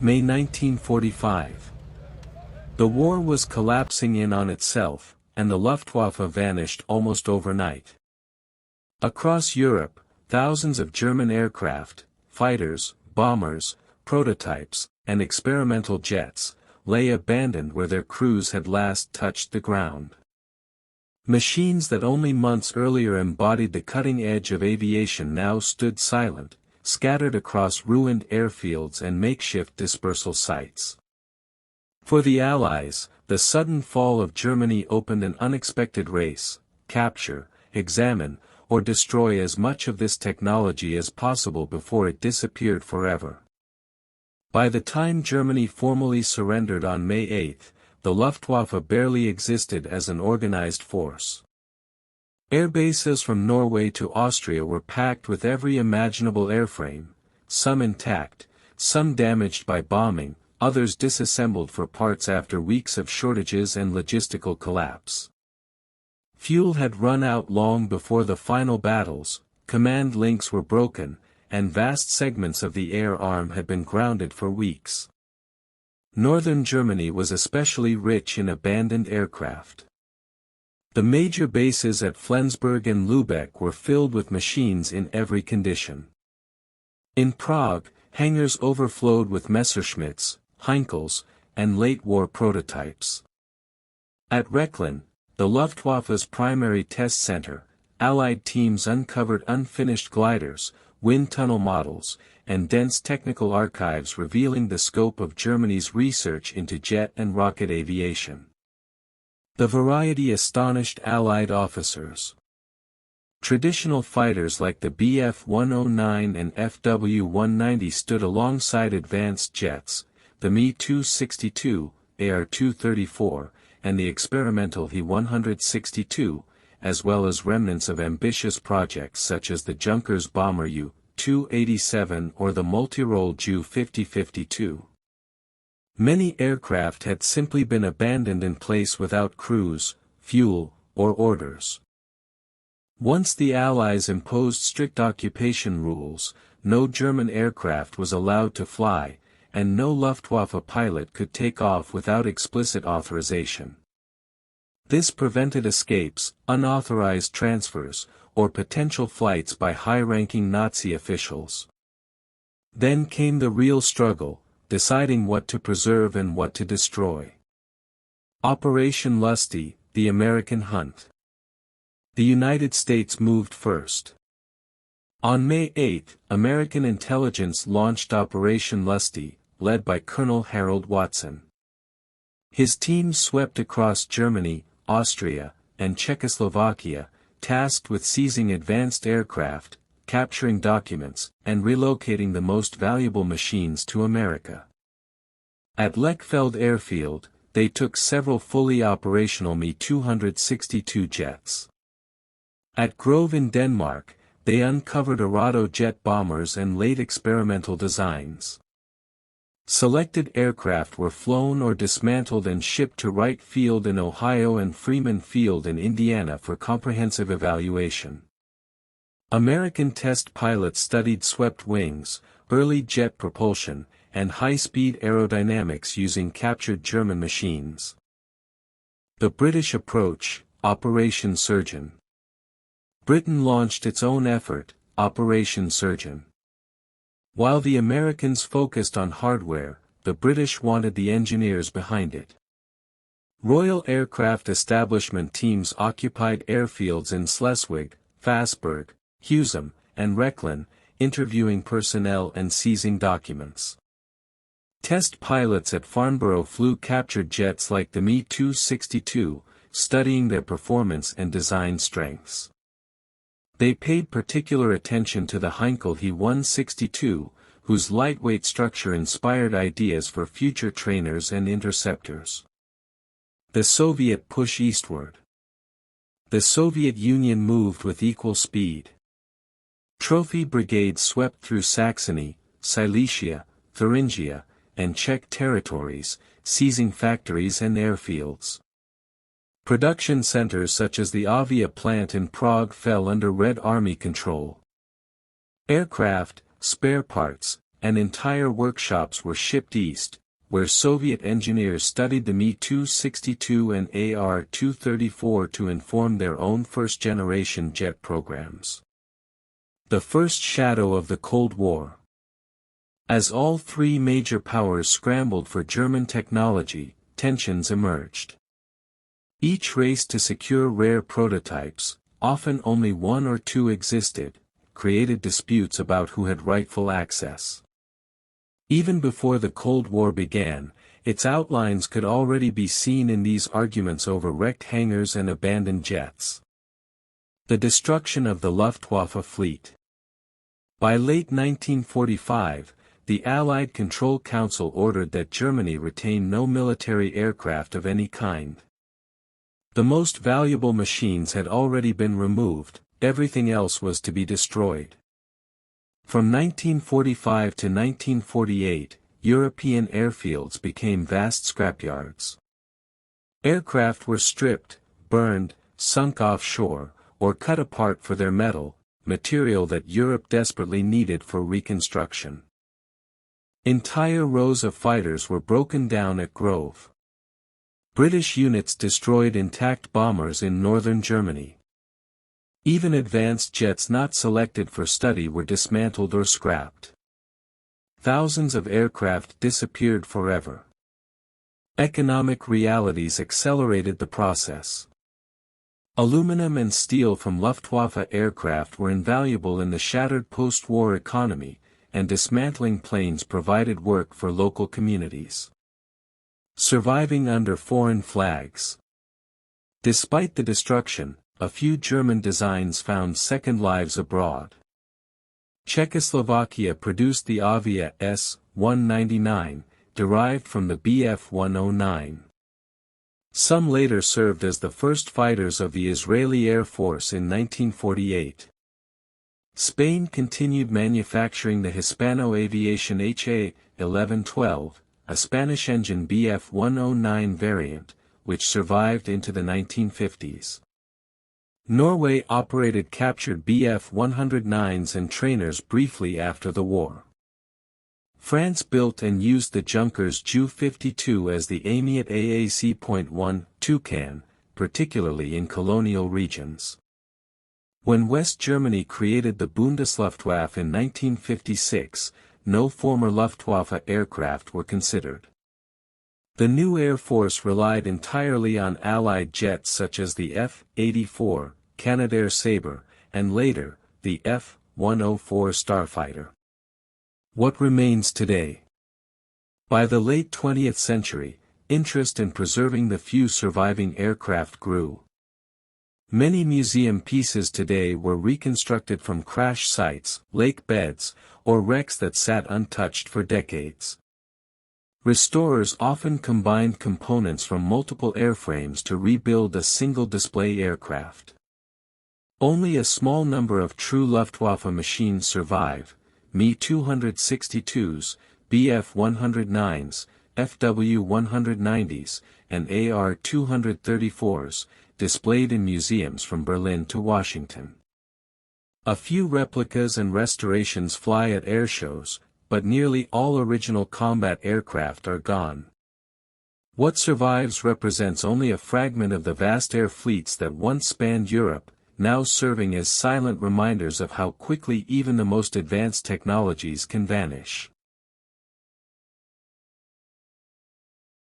May 1945. The war was collapsing in on itself, and the Luftwaffe vanished almost overnight. Across Europe, thousands of German aircraft, fighters, bombers, prototypes, and experimental jets, lay abandoned where their crews had last touched the ground. Machines that only months earlier embodied the cutting edge of aviation now stood silent, scattered across ruined airfields and makeshift dispersal sites. For the Allies, the sudden fall of Germany opened an unexpected race: capture, examine, or destroy as much of this technology as possible before it disappeared forever. By the time Germany formally surrendered on May 8, the Luftwaffe barely existed as an organized force. Airbases from Norway to Austria were packed with every imaginable airframe, some intact, some damaged by bombing, others disassembled for parts after weeks of shortages and logistical collapse. Fuel had run out long before the final battles, command links were broken, and vast segments of the air arm had been grounded for weeks. Northern Germany was especially rich in abandoned aircraft. The major bases at Flensburg and Lübeck were filled with machines in every condition. In Prague, hangars overflowed with Messerschmitts, Heinkels, and late-war prototypes. At Rechlin, the Luftwaffe's primary test center, Allied teams uncovered unfinished gliders, wind tunnel models, and dense technical archives revealing the scope of Germany's research into jet and rocket aviation. The variety astonished Allied officers. Traditional fighters like the Bf-109 and Fw-190 stood alongside advanced jets, the Me-262, AR-234, and the experimental He-162, as well as remnants of ambitious projects such as the Junkers bomber Ju-287 or the multi-role Ju-5052. Many aircraft had simply been abandoned in place without crews, fuel, or orders. Once the Allies imposed strict occupation rules, no German aircraft was allowed to fly, and no Luftwaffe pilot could take off without explicit authorization. This prevented escapes, unauthorized transfers, or potential flights by high-ranking Nazi officials. Then came the real struggle, deciding what to preserve and what to destroy. Operation Lusty, the American hunt. The United States moved first. On May 8, American intelligence launched Operation Lusty, led by Colonel Harold Watson. His team swept across Germany, Austria, and Czechoslovakia, tasked with seizing advanced aircraft, capturing documents, and relocating the most valuable machines to America. At Lechfeld Airfield, they took several fully operational Me-262 jets. At Grove in Denmark, they uncovered Arado jet bombers and late experimental designs. Selected aircraft were flown or dismantled and shipped to Wright Field in Ohio and Freeman Field in Indiana for comprehensive evaluation. American test pilots studied swept wings, early jet propulsion, and high-speed aerodynamics using captured German machines. The British approach, Operation Surgeon. Britain launched its own effort, Operation Surgeon. While the Americans focused on hardware, the British wanted the engineers behind it. Royal Aircraft Establishment teams occupied airfields in Schleswig, Fassburg, Husum, and Rechlin, interviewing personnel and seizing documents. Test pilots at Farnborough flew captured jets like the Me-262, studying their performance and design strengths. They paid particular attention to the Heinkel He-162, whose lightweight structure inspired ideas for future trainers and interceptors. The Soviet push eastward. The Soviet Union moved with equal speed. Trophy brigades swept through Saxony, Silesia, Thuringia, and Czech territories, seizing factories and airfields. Production centers such as the Avia plant in Prague fell under Red Army control. Aircraft, spare parts, and entire workshops were shipped east, where Soviet engineers studied the Mi-262 and AR-234 to inform their own first-generation jet programs. The first shadow of the Cold War. As all three major powers scrambled for German technology, tensions emerged. Each raced to secure rare prototypes, often only one or two existed, created disputes about who had rightful access. Even before the Cold War began, its outlines could already be seen in these arguments over wrecked hangars and abandoned jets. The destruction of the Luftwaffe fleet. By late 1945, the Allied Control Council ordered that Germany retain no military aircraft of any kind. The most valuable machines had already been removed, everything else was to be destroyed. From 1945 to 1948, European airfields became vast scrapyards. Aircraft were stripped, burned, sunk offshore, or cut apart for their metal, material that Europe desperately needed for reconstruction. Entire rows of fighters were broken down at Grove. British units destroyed intact bombers in northern Germany. Even advanced jets not selected for study were dismantled or scrapped. Thousands of aircraft disappeared forever. Economic realities accelerated the process. Aluminum and steel from Luftwaffe aircraft were invaluable in the shattered post-war economy, and dismantling planes provided work for local communities. Surviving under foreign flags. Despite the destruction, a few German designs found second lives abroad. Czechoslovakia produced the Avia S-199, derived from the Bf-109. Some later served as the first fighters of the Israeli Air Force in 1948. Spain continued manufacturing the Hispano Aviation HA-1112, a Spanish-engine Bf-109 variant, which survived into the 1950s. Norway operated captured Bf-109s and trainers briefly after the war. France built and used the Junkers Ju-52 as the Amiot AAC.1 Toucan, particularly in colonial regions. When West Germany created the Bundesluftwaffe in 1956, no former Luftwaffe aircraft were considered. The new Air Force relied entirely on Allied jets such as the F-84, Canadair Sabre, and later, the F-104 Starfighter. What remains today? By the late 20th century, interest in preserving the few surviving aircraft grew. Many museum pieces today were reconstructed from crash sites, lake beds, or wrecks that sat untouched for decades. Restorers often combined components from multiple airframes to rebuild a single display aircraft. Only a small number of true Luftwaffe machines survive: Mi-262s, Bf-109s, FW-190s, and AR-234s, displayed in museums from Berlin to Washington. A few replicas and restorations fly at airshows, but nearly all original combat aircraft are gone. What survives represents only a fragment of the vast air fleets that once spanned Europe, now serving as silent reminders of how quickly even the most advanced technologies can vanish.